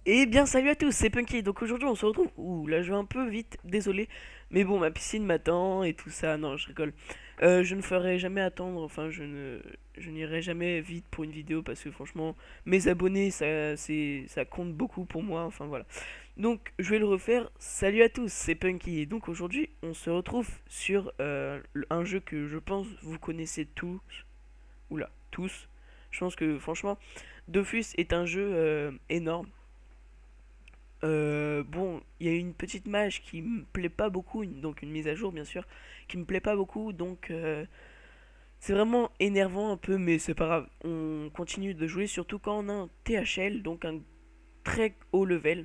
Eh bien salut à tous, c'est Punky, donc aujourd'hui on se retrouve... Ouh là je vais un peu vite, désolé, mais bon ma piscine m'attend et tout ça, non je rigole. Je ne ferai jamais attendre, enfin je n'irai jamais vite pour une vidéo parce que franchement mes abonnés ça compte beaucoup pour moi, enfin voilà. Donc je vais le refaire, salut à tous, c'est Punky, et donc aujourd'hui on se retrouve sur un jeu que je pense vous connaissez tous, oula, tous. Je pense que franchement Dofus est un jeu énorme. Bon, il y a une petite mage qui me plaît pas beaucoup, donc une mise à jour bien sûr, qui me plaît pas beaucoup, donc c'est vraiment énervant un peu, mais c'est pas grave. On continue de jouer, surtout quand on a un THL, donc un très haut level.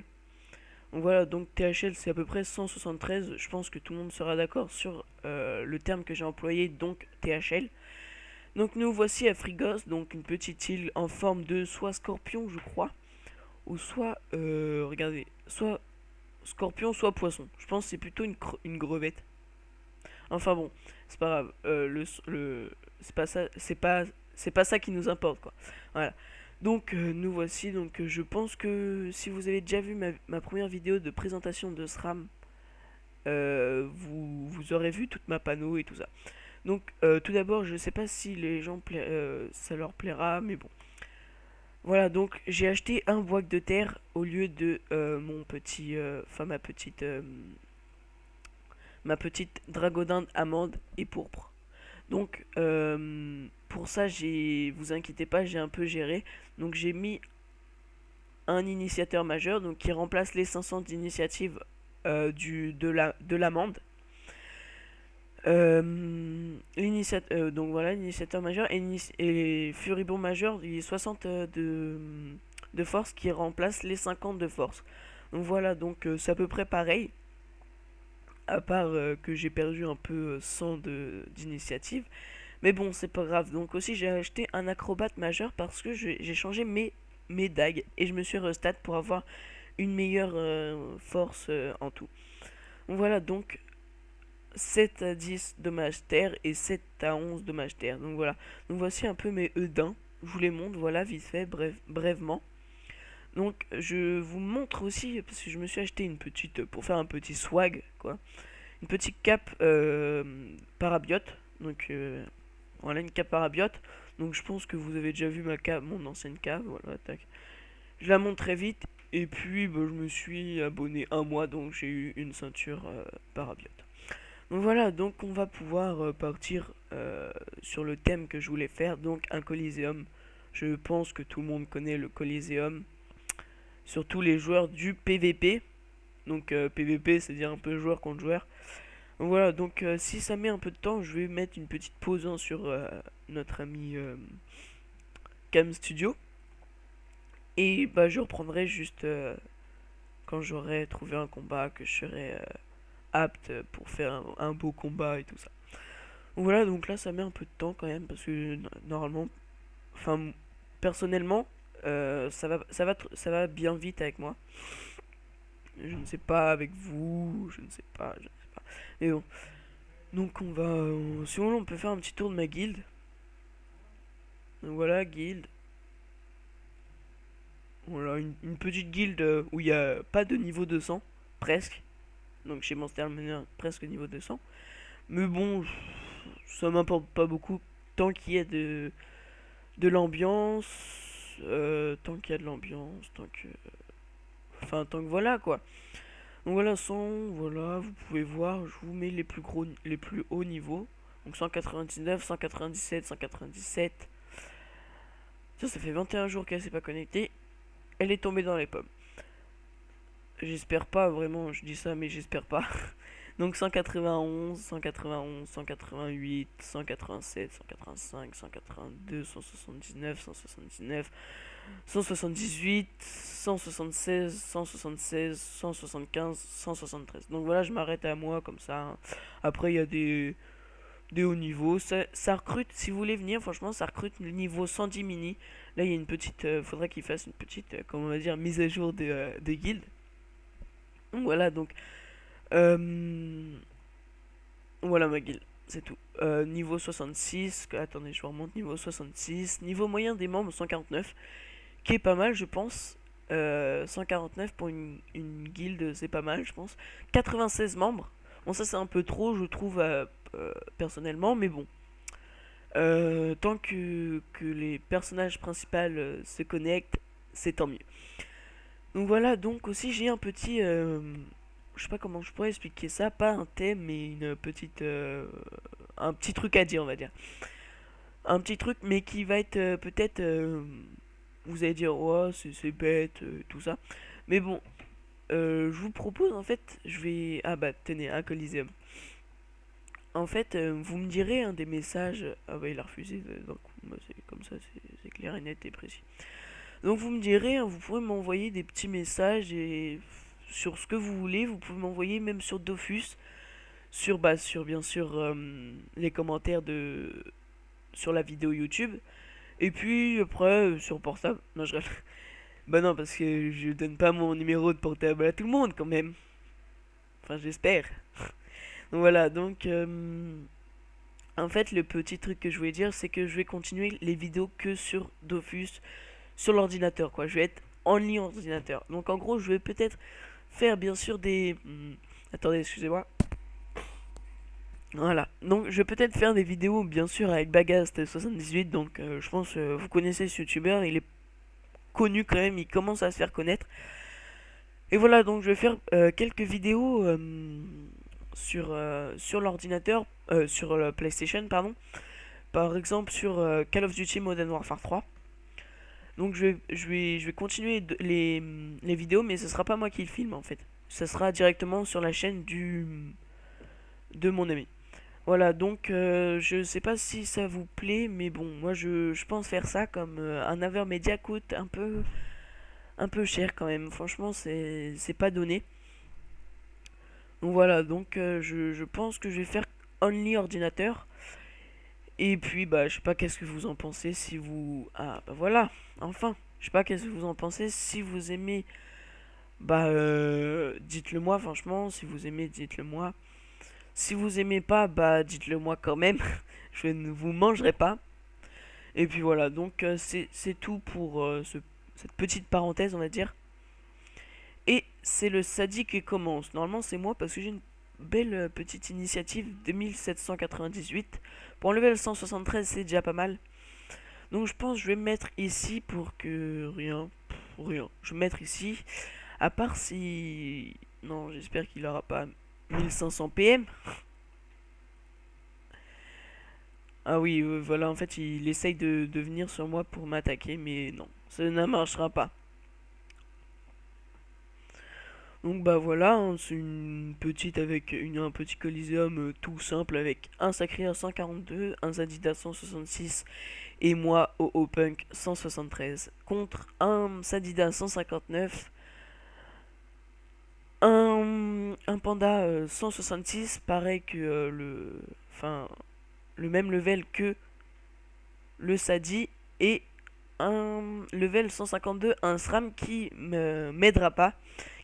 Donc voilà, donc THL c'est à peu près 173, je pense que tout le monde sera d'accord sur le terme que j'ai employé, donc THL. Donc nous voici à Frigos, donc une petite île en forme de soit scorpion je crois, ou soit, regardez, soit scorpion, soit poisson. Je pense que c'est plutôt une crevette. Enfin bon, c'est pas grave. C'est pas ça, c'est pas ça qui nous importe quoi. Voilà. Donc nous voici. Donc je pense que si vous avez déjà vu ma première vidéo de présentation de SRAM, vous aurez vu toute ma panneau et tout ça. Donc tout d'abord, je sais pas si les gens ça leur plaira, mais bon. Voilà, donc j'ai acheté un bois de terre au lieu de mon petit, enfin ma petite dragodinde amande et pourpre. Donc pour ça, vous inquiétez pas, j'ai un peu géré. Donc j'ai mis un initiateur majeur, donc qui remplace les 500 d'initiative de l'amende. Donc voilà, l'initiateur majeur et furibond majeur, il est 60 de force qui remplace les 50 de force. Donc voilà, donc c'est à peu près pareil. À part que j'ai perdu un peu 100 d'initiative. Mais bon, c'est pas grave. Donc aussi, j'ai acheté un acrobate majeur parce que j'ai changé mes dagues et je me suis restat pour avoir une meilleure force en tout. Donc voilà, donc 7 à 10 dommages terre et 7 à 11 dommages terre. Donc voilà. Donc voici un peu mes Eudins. Je vous les montre, voilà, vite fait, brèvement. Donc je vous montre aussi, parce que je me suis acheté une petite, pour faire un petit swag, quoi. Une petite cape parabiote. Donc voilà, une cape parabiote. Donc je pense que vous avez déjà vu ma cape, mon ancienne cape. Voilà, tac. Je la montre très vite. Et puis bah, je me suis abonné un mois, donc j'ai eu une ceinture parabiote. Donc voilà, donc on va pouvoir partir sur le thème que je voulais faire, donc un coliséum. Je pense que tout le monde connaît le coliséum, surtout les joueurs du PVP. Donc PVP, c'est-à-dire un peu joueur contre joueur. Donc voilà, donc si ça met un peu de temps, je vais mettre une petite pause hein, sur notre ami Cam Studio. Et bah je reprendrai juste quand j'aurai trouvé un combat, que je serai apte pour faire un beau combat et tout ça. Donc voilà, donc là ça met un peu de temps quand même, parce que normalement, enfin personnellement, ça va bien vite avec moi. Je ne sais pas avec vous, je ne sais pas, je ne sais pas. Mais bon, donc on va, si on peut faire un petit tour de ma guilde. Donc voilà, guilde. Voilà, une petite guilde où il n'y a pas de niveau 200, presque. Donc chez Monster Miner, presque niveau 200. Mais bon, ça m'importe pas beaucoup tant qu'il y a de l'ambiance. Tant qu'il y a de l'ambiance, tant que voilà quoi. Donc voilà, voilà, vous pouvez voir, je vous mets les plus hauts niveaux. Donc 199, 197, 197. Ça fait 21 jours qu'elle s'est pas connectée. Elle est tombée dans les pommes. J'espère pas, vraiment, je dis ça, mais j'espère pas. Donc 191, 191, 188, 187, 185, 182, 179, 179, 178, 176, 176, 175, 173. Donc voilà, je m'arrête à moi comme ça. Après, il y a des hauts niveaux. Ça recrute, si vous voulez venir, franchement, ça recrute le niveau 110 mini. Là, il y a une petite. Faudrait qu'il fasse une petite, comment on va dire, mise à jour des guildes. Donc voilà, donc. Euh, voilà ma guilde, c'est tout. Niveau 66, attendez, je vous remonte. Niveau 66. Niveau moyen des membres 149, qui est pas mal, je pense. 149 pour une guilde, c'est pas mal, je pense. 96 membres. Bon, ça c'est un peu trop, je trouve, personnellement, mais bon. Tant que les personnages principaux se connectent, c'est tant mieux. Donc voilà, donc aussi j'ai un petit... je sais pas comment je pourrais expliquer ça, pas un thème, mais une petite... un petit truc à dire, on va dire. Un petit truc, mais qui va être peut-être... vous allez dire, oh, c'est bête, tout ça. Mais bon, je vous propose, en fait, je vais... Ah bah, tenez, un Coliseum. En fait, vous me direz un des messages... Ah bah, il a refusé, donc bah, c'est comme ça, c'est clair et net et précis. Donc vous me direz, hein, vous pouvez m'envoyer des petits messages et sur ce que vous voulez, vous pouvez m'envoyer même sur Dofus, sur bah sur bien sûr les commentaires de sur la vidéo YouTube et puis après sur portable. Non, je rigole. Bah non parce que je donne pas mon numéro de portable à tout le monde quand même. Enfin, j'espère. Donc voilà, donc en fait, le petit truc que je voulais dire, c'est que je vais continuer les vidéos que sur Dofus, sur l'ordinateur, quoi. Je vais être en ligne ordinateur. Donc en gros, je vais peut-être faire bien sûr des... attendez, excusez-moi. Voilà. Donc je vais peut-être faire des vidéos, bien sûr, avec Bagast78. Donc je pense vous connaissez ce youtubeur. Il est connu quand même, il commence à se faire connaître. Et voilà, donc je vais faire quelques vidéos sur l'ordinateur, sur le PlayStation, pardon. Par exemple sur Call of Duty Modern Warfare 3. Donc je vais continuer les vidéos, mais ce sera pas moi qui le filme en fait. Ça sera directement sur la chaîne de mon ami. Voilà, donc je sais pas si ça vous plaît, mais bon, moi je pense faire ça comme un Avermedia coûte un peu cher quand même. Franchement, c'est pas donné. Donc voilà, donc je pense que je vais faire only ordinateur. Et puis bah je sais pas qu'est-ce que vous en pensez si vous... Ah bah voilà, enfin. Je sais pas qu'est-ce que vous en pensez si vous aimez... Bah dites-le moi franchement, si vous aimez dites-le moi. Si vous aimez pas bah dites-le moi quand même. Je ne vous mangerai pas. Et puis voilà, donc c'est tout pour cette petite parenthèse on va dire. Et c'est le Sadi qui commence. Normalement c'est moi parce que j'ai une belle petite initiative de 1798. Pour le level 173 c'est déjà pas mal. Donc je pense que je vais me mettre ici pour que rien, rien. Je vais me mettre ici. À part si... Non, j'espère qu'il aura pas 1500 PM. Ah oui, voilà, en fait, il essaye de venir sur moi pour m'attaquer, mais non, ça ne marchera pas. Donc bah voilà, hein, c'est une petite avec un petit Coliseum tout simple avec un Sacré 142, un Zadida 166 et moi au Punk 173 contre un Sadida 159, un Panda 166 pareil que enfin le même level que le Sadi et un level 152 un SRAM qui m'aidera pas,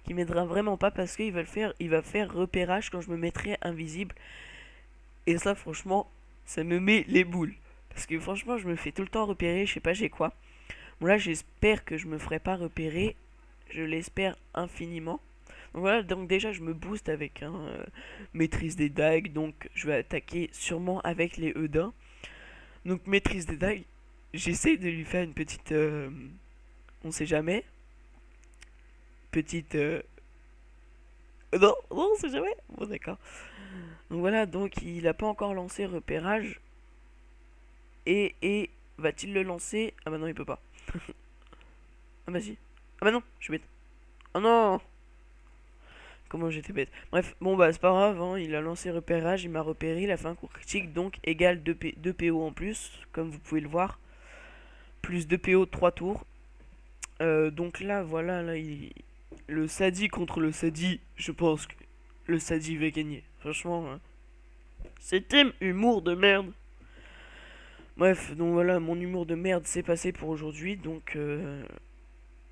qui m'aidera vraiment pas parce qu'il va il va faire repérage quand je me mettrai invisible et ça franchement ça me met les boules parce que franchement je me fais tout le temps repérer, je sais pas j'ai quoi. Bon là j'espère que je me ferai pas repérer, je l'espère infiniment. Donc voilà, donc déjà je me booste avec un maîtrise des dagues, donc je vais attaquer sûrement avec les Eudins. Donc maîtrise des dagues, j'essaie de lui faire une petite... on sait jamais. Petite... non, non, on sait jamais. Bon d'accord. Donc voilà, donc il a pas encore lancé repérage. Et va-t-il le lancer? Ah bah non, il peut pas. Ah bah si. Ah bah non, je suis bête. Oh non. Comment j'étais bête. Bref, bon bah c'est pas grave, hein, il a lancé repérage, il m'a repéré, il a fait un coup critique, donc égal 2 PO en plus, comme vous pouvez le voir. Plus 2 PO 3 tours. Donc là, voilà, là, le Sadi contre le Sadi, je pense que le Sadi va gagner. Franchement, hein. C'était humour de merde. Bref, donc voilà, mon humour de merde s'est passé pour aujourd'hui, donc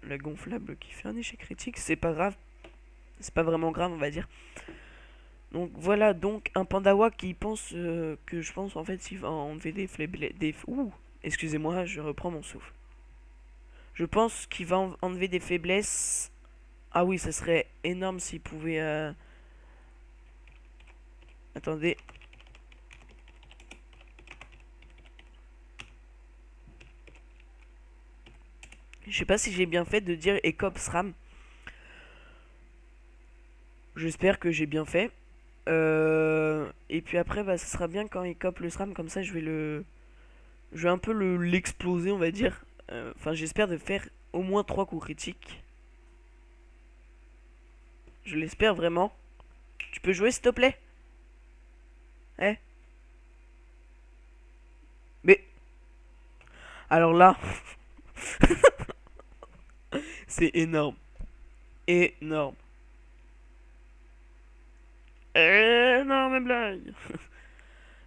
la gonflable qui fait un échec critique, c'est pas grave. C'est pas vraiment grave, on va dire. Donc voilà, donc un Pandawa qui pense que je pense en fait il va enlever des ouh, excusez-moi, je reprends mon souffle. Je pense qu'il va enlever des faiblesses. Ah oui, ça serait énorme s'il pouvait... Attendez. Je sais pas si j'ai bien fait de dire Ecops RAM. J'espère que j'ai bien fait. Et puis après, bah, ça sera bien quand il cope le SRAM, comme ça je vais un peu l'exploser, on va dire. Enfin, j'espère de faire au moins 3 coups critiques. Je l'espère vraiment. Tu peux jouer s'il te plaît? Eh? Mais... Alors là, c'est énorme. Énorme. Énorme blague.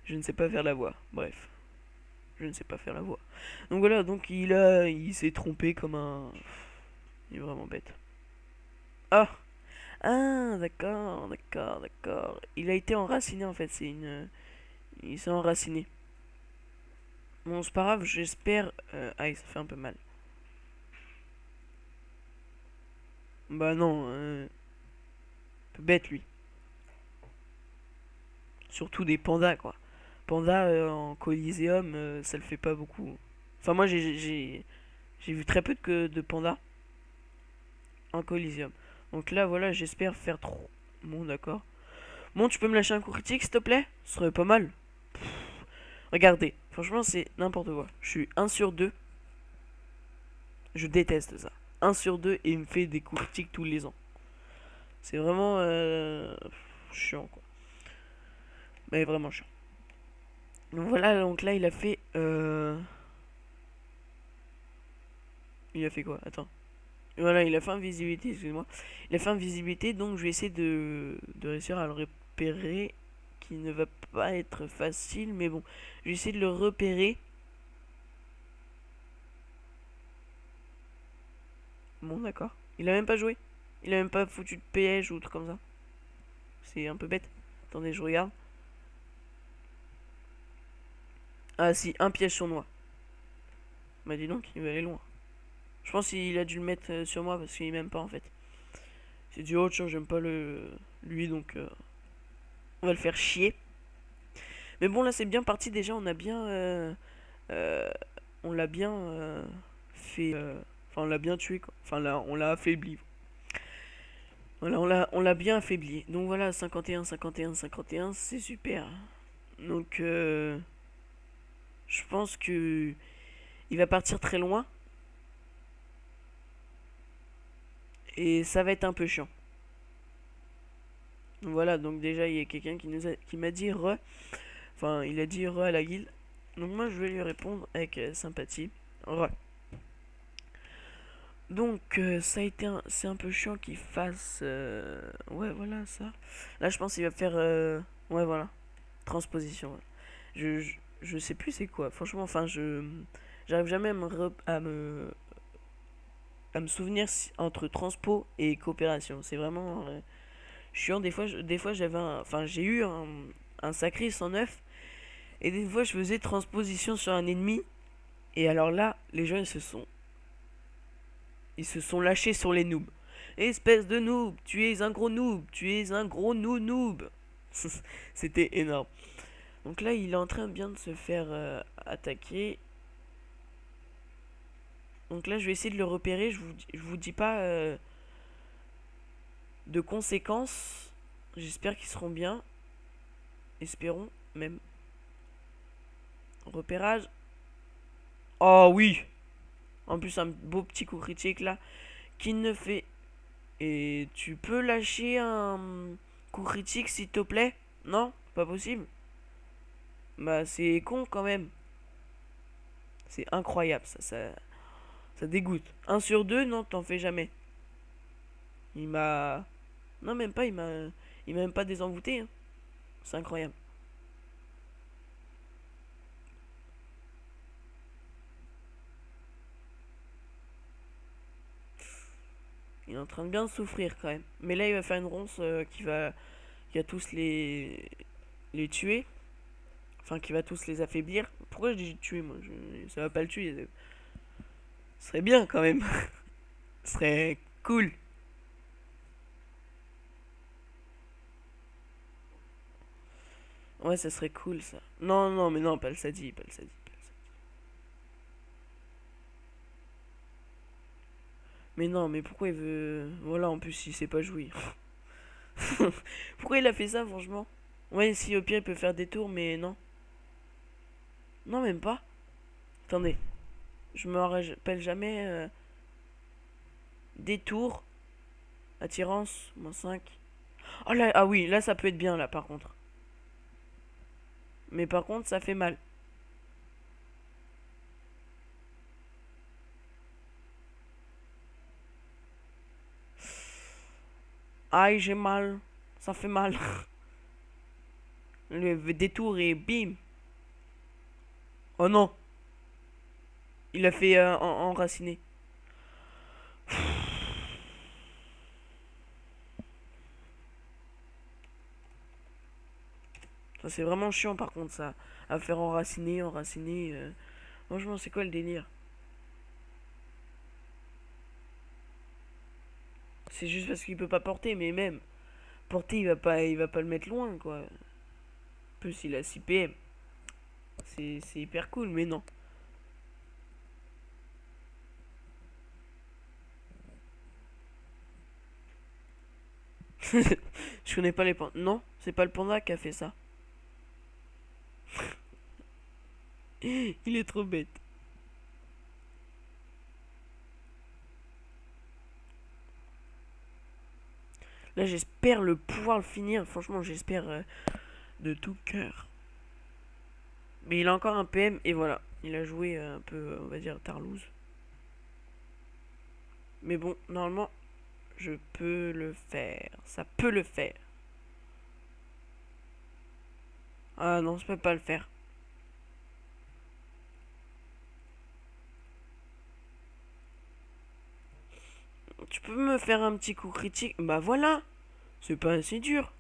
Je ne sais pas faire la voix. Bref. Je ne sais pas faire la voix. Donc voilà, donc il s'est trompé comme un... Il est vraiment bête. Ah! Ah, d'accord, d'accord, d'accord. Il a été enraciné en fait, c'est une... Il s'est enraciné. Bon, c'est pas grave, j'espère... Aïe, ça fait un peu mal. Bah non, un peu bête lui. Surtout des pandas quoi. Pandas en Coliseum, ça le fait pas beaucoup. Enfin moi j'ai vu très peu de pandas en Coliseum. Donc là voilà, j'espère faire trop... Bon d'accord. Bon, tu peux me lâcher un coup critique s'il te plaît? Ce serait pas mal. Regardez, franchement c'est n'importe quoi. Je suis 1/2. Je déteste ça. 1/2 et il me fait des coups critiques tous les ans. C'est vraiment chiant quoi. Mais vraiment chiant. Donc voilà, donc là il a fait... Il a fait quoi? Attends. Voilà, il a fait invisibilité, excusez-moi. Il a fait invisibilité, donc je vais essayer de réussir à le repérer. Qui ne va pas être facile, mais bon. Je vais essayer de le repérer. Bon, d'accord. Il a même pas joué. Il a même pas foutu de piège ou truc comme ça. C'est un peu bête. Attendez, je regarde. Ah si, un piège sur moi. Bah dis donc, il va aller loin. Je pense qu'il a dû le mettre sur moi parce qu'il m'aime pas en fait. C'est du haut, j'aime pas lui donc on va le faire chier. Mais bon là c'est bien parti déjà, on a bien euh, on l'a bien fait enfin on l'a bien tué quoi. Enfin là on l'a affaibli. Voilà, on l'a bien affaibli. Donc voilà, 51 51 51, c'est super. Donc je pense que il va partir très loin et ça va être un peu chiant. Voilà, donc déjà il y a quelqu'un qui m'a dit re. Enfin, il a dit re à la guilde. Donc moi je vais lui répondre avec sympathie. Re. Donc ça a été c'est un peu chiant qu'il fasse ouais voilà ça. Là je pense qu'il va faire ouais voilà, transposition. Ouais. Je sais plus c'est quoi. Franchement, enfin je j'arrive jamais à me souvenir entre transpo et coopération. C'est vraiment chiant. Des fois j'avais enfin j'ai eu un sacré 109 et des fois je faisais transposition sur un ennemi et alors là les gens ils se sont lâchés sur les noobs. Espèce de noob, tu es un gros noob, tu es un gros noob. C'était énorme. Donc là il est en train bien de se faire attaquer. Donc là je vais essayer de le repérer. Je vous dis pas de conséquences. J'espère qu'ils seront bien. Espérons même. Repérage. Oh oui. En plus un beau petit coup critique là. Qui ne fait... Et tu peux lâcher un coup critique s'il te plaît? Non? Pas possible. Bah c'est con quand même. C'est incroyable ça dégoûte. 1/2, non, t'en fais jamais. Il m'a... Non même pas, il m'a même pas désenvoûté. Hein. C'est incroyable. Il est en train de bien souffrir quand même. Mais là il va faire une ronce qui va tous les tuer. Enfin qui va tous les affaiblir. Pourquoi je dis tuer moi? Ça va pas le tuer. Ce serait bien quand même. Ce serait cool. Ouais, ça serait cool ça. Non, non, mais non, pas le Sadi, pas le Sadi. Mais non, mais pourquoi il veut. Voilà, en plus, il sait pas jouer. Pourquoi il a fait ça, franchement? Ouais, si au pire il peut faire des tours, mais non. Non, même pas. Attendez, je me rappelle jamais. Des tours, attirance, -5. Oh là, ah oui, là ça peut être bien, là par contre. Mais par contre, ça fait mal. Aïe, j'ai mal. Ça fait mal. Le détour et bim. Oh non, il a fait enraciner. Ça c'est vraiment chiant par contre ça. À faire enraciner, enraciner. Franchement, c'est quoi le délire? C'est juste parce qu'il peut pas porter, mais même. Porter, il va pas le mettre loin quoi. En plus, il a 6 PM. C'est hyper cool, mais non. Je connais pas les pandas. Non, c'est pas le panda qui a fait ça. Il est trop bête. Là, j'espère le pouvoir le finir. Franchement, j'espère de tout cœur. Mais il a encore un PM et voilà. Il a joué un peu, on va dire, Tarlouse. Mais bon, normalement, je peux le faire. Ça peut le faire. Ah non, je peux pas le faire. Tu peux me faire un petit coup critique? Bah voilà. C'est pas assez dur.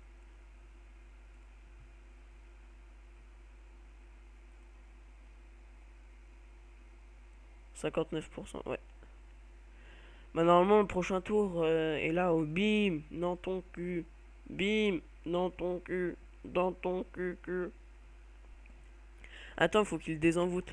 59%, ouais. Bah normalement, le prochain tour est là au bim, dans ton cul. Bim, dans ton cul. Dans ton cul. Attends, faut qu'il désenvoûte.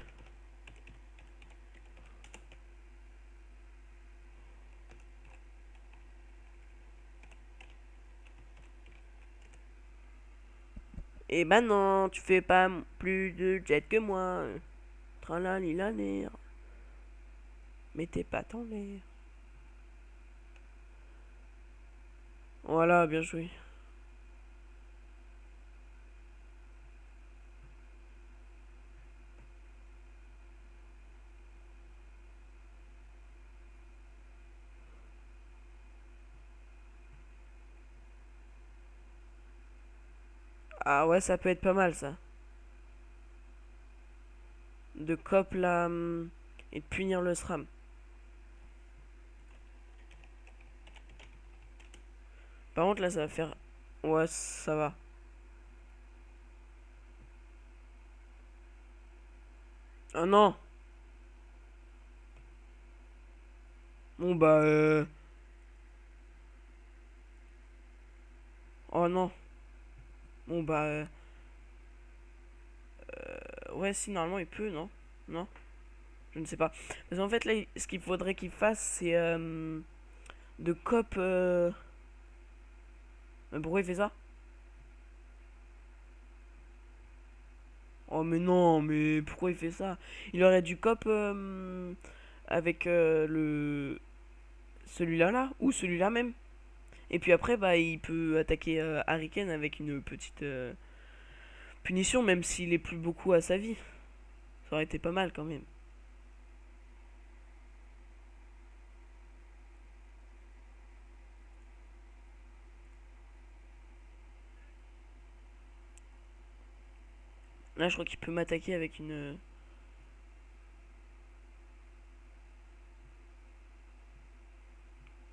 Et bah non, tu fais pas plus de jet que moi. Tralali la nerf. Mais t'es pas en l'air. Voilà, bien joué. Ah ouais, ça peut être pas mal ça. De cop là et de punir le SRAM. Par contre là ça va faire. Ouais, ça va. Oh non. Bon bah Oh non. Bon bah ouais, si normalement il peut, non? Non? Je ne sais pas. Parce qu'en fait là, ce qu'il faudrait qu'il fasse c'est de cop mais pourquoi il fait ça? Oh mais non, mais pourquoi il fait ça? Il aurait dû cop avec le celui-là là ou celui-là même. Et puis après bah il peut attaquer Harry avec une petite punition même s'il est plus beaucoup à sa vie. Ça aurait été pas mal quand même. Là je crois qu'il peut m'attaquer avec une.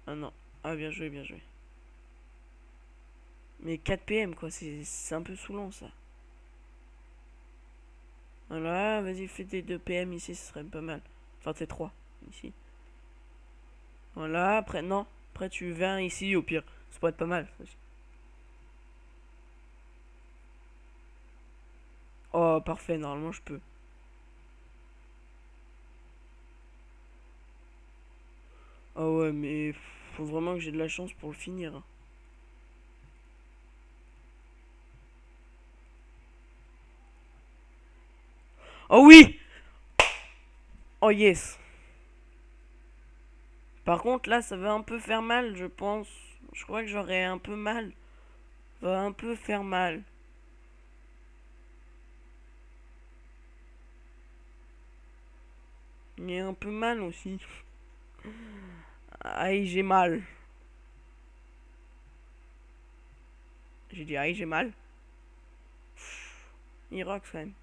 Ah non. Ah bien joué, bien joué. Mais 4 PM quoi, c'est un peu saoulant ça. Voilà, vas-y fais tes 2 PM ici, ce serait pas mal. Enfin tes 3 ici. Voilà, après, non. Après, tu viens ici, au pire. Ça pourrait être pas mal. Oh, parfait, normalement, je peux. Oh ouais, mais faut vraiment que j'ai de la chance pour le finir, hein. Oh oui! Oh yes! Par contre, là, ça va un peu faire mal, je pense. Je crois que j'aurai un peu mal. Ça va un peu faire mal. Mais un peu mal aussi. Aïe, j'ai mal. J'ai dit aïe, j'ai mal. Il rock quand même.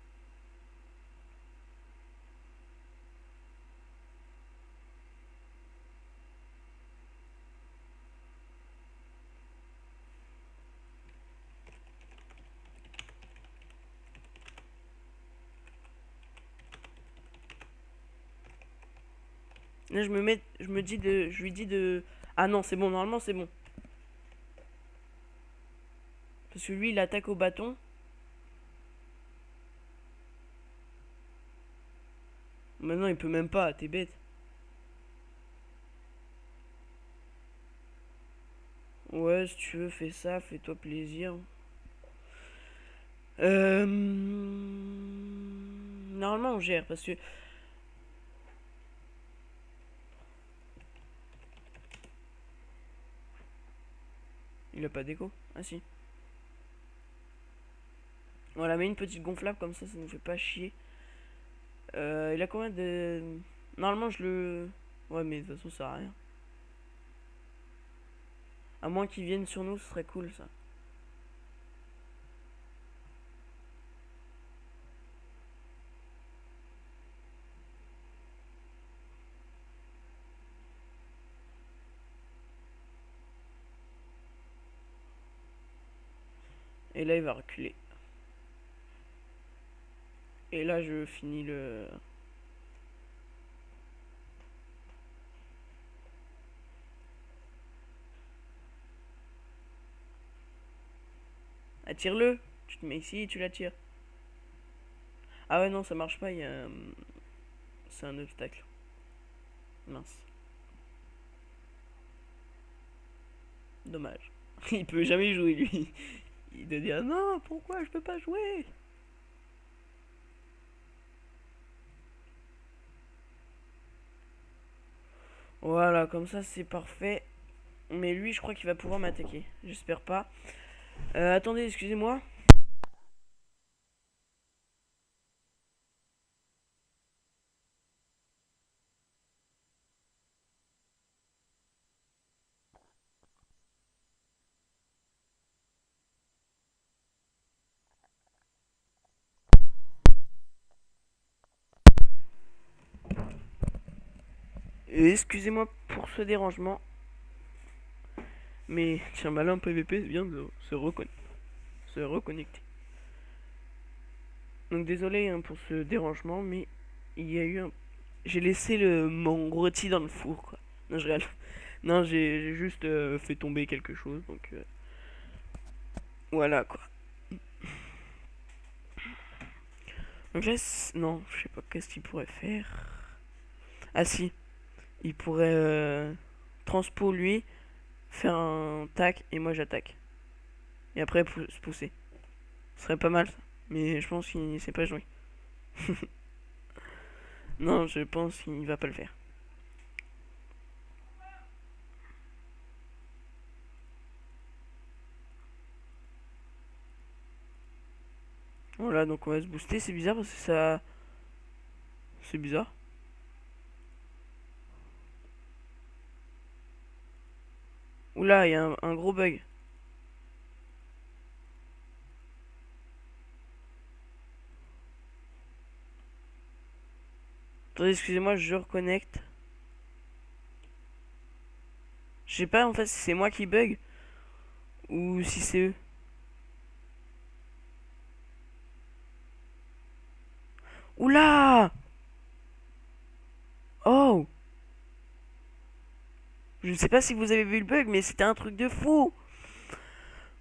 Là, je me dis de, je lui dis de. Ah non, c'est bon, normalement c'est bon. Parce que lui, il attaque au bâton. Maintenant, il peut même pas, t'es bête. Ouais, si tu veux, fais ça, fais-toi plaisir. Normalement, on gère parce que. Il a pas d'écho. Ah si. Voilà, mais une petite gonflable comme ça ne fait pas chier. Il a combien de. Normalement, je le. Ouais, mais de toute façon, ça sert à rien. À moins qu'ils viennent sur nous, ce serait cool ça. Et là, il va reculer. Et là, je finis le. Attire-le. Tu te mets ici et tu l'attires. Ah ouais, non, ça marche pas. Il y a. C'est un obstacle. Mince. Dommage. Il peut jamais jouer, lui. Il doit dire non, pourquoi je peux pas jouer? Voilà, comme ça, c'est parfait. Mais lui, je crois qu'il va pouvoir m'attaquer. J'espère pas. Attendez, excusez-moi. Excusez-moi pour ce dérangement. Mais tiens, malin PVP vient de se reconnecter. Donc désolé hein, pour ce dérangement, mais il y a eu un. J'ai laissé mon rôti dans le four, quoi. Non, je rigole. Non, j'ai juste fait tomber quelque chose, donc voilà, quoi. Donc là, non, je sais pas qu'est-ce qu'il pourrait faire. Ah si, il pourrait transpo lui, faire un tac, et moi j'attaque. Et après, se pousser. Ce serait pas mal, ça. Mais je pense qu'il sait pas jouer. Non, je pense qu'il va pas le faire. Voilà, donc on va se booster. C'est bizarre parce que ça. C'est bizarre. Oula, il y a un gros bug. Attendez, excusez-moi, je reconnecte. Je sais pas en fait si c'est moi qui bug ou si c'est eux. Oula! Oh! Je ne sais pas si vous avez vu le bug, mais c'était un truc de fou.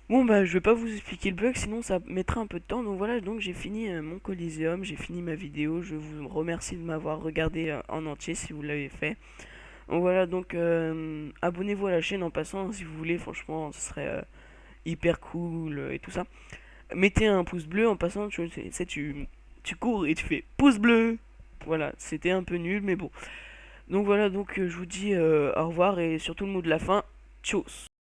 Bon bah je vais pas vous expliquer le bug, sinon ça mettra un peu de temps. Donc voilà, donc j'ai fini mon Coliseum, j'ai fini ma vidéo. Je vous remercie de m'avoir regardé en entier si vous l'avez fait. Donc voilà, donc abonnez-vous à la chaîne en passant si vous voulez, franchement ce serait hyper cool et tout ça. Mettez un pouce bleu en passant, tu cours et tu fais pouce bleu. Voilà, c'était un peu nul mais bon. Donc voilà, donc je vous dis au revoir et surtout le mot de la fin, tchuss.